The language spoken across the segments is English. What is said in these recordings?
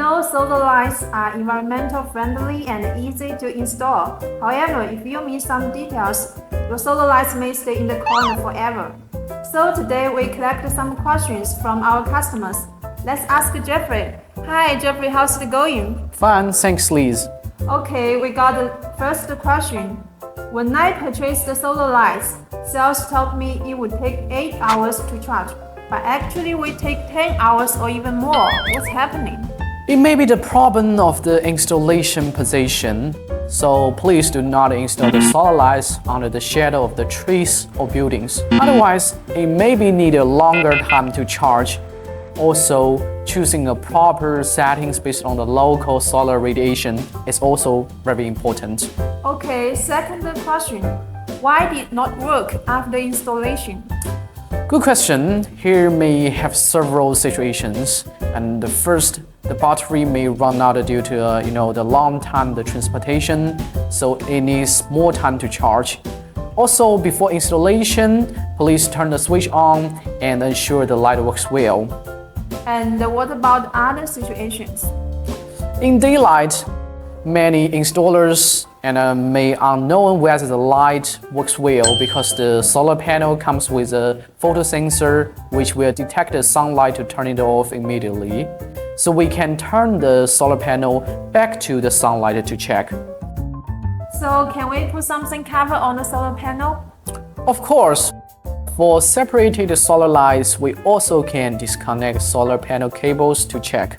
know solar lights are environmental friendly and easy to install. However, if you miss some details, your solar lights may stay in the corner forever. So today we collected some questions from our customers. Let's ask Jeffrey. Hi Jeffrey, how's it going? Fine, thanks Liz. Okay, we got the first question. When I purchased the solar lights, sales told me it would take 8 hours to charge, but actually we take 10 hours or even more. What's happening? It may be the problem of the installation position, so please do not install the solar lights under the shadow of the trees or buildings. Otherwise, it may be need a longer time to charge. Also, choosing a proper settings based on the local solar radiation is also very important. Okay, second question. Why did it not work after installation? Good question. Here may have several situations. And the first, the battery may run out due to the long time the transportation, so it needs more time to charge. Also, before installation, please turn the switch on and ensure the light works well. And what about other situations? In daylight, many installers may unknown whether the light works well because the solar panel comes with a photo sensor which will detect the sunlight to turn it off immediately. So we can turn the solar panel back to the sunlight to check. So can we put something cover on the solar panel? Of course. For separated solar lights, we also can disconnect solar panel cables to check.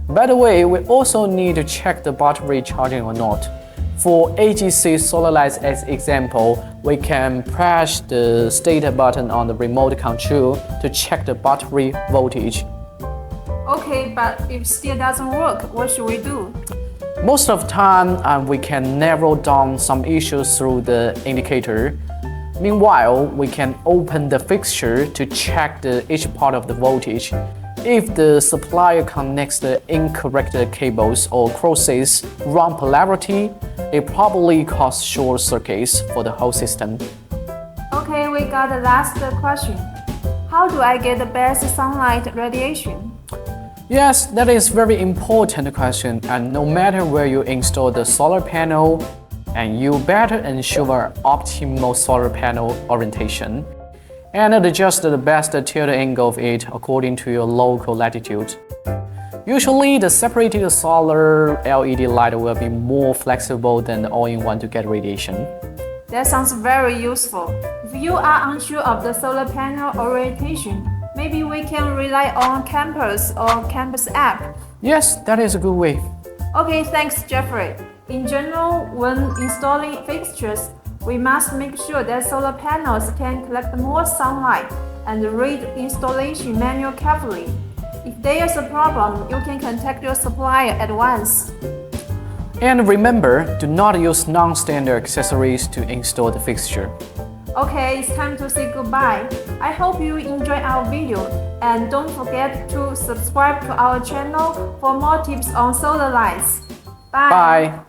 By the way, we also need to check the battery charging or not. For AGC solar lights as example, we can press the state button on the remote control to check the battery voltage. Okay, but if it still doesn't work, what should we do? Most of the time, we can narrow down some issues through the indicator. Meanwhile, we can open the fixture to check each part of the voltage. If the supplier connects the incorrect cables or crosses wrong polarity, it probably causes short circuits for the whole system. Okay, we got the last question. How do I get the best sunlight radiation? Yes, that is very important question, and no matter where you install the solar panel, and you better ensure optimal solar panel orientation and adjust the best tilt angle of it according to your local latitude. Usually, the separated solar LED light will be more flexible than the all-in-one to get radiation. That sounds very useful. If you are unsure of the solar panel orientation, maybe we can rely on Campus or Campus app. Yes, that is a good way. Okay, thanks Jeffrey. In general, when installing fixtures, we must make sure that solar panels can collect more sunlight and read installation manual carefully. If there is a problem, you can contact your supplier at once. And remember, do not use non-standard accessories to install the fixture. Okay, it's time to say goodbye. I hope you enjoyed our video and don't forget to subscribe to our channel for more tips on solar lights. Bye! Bye!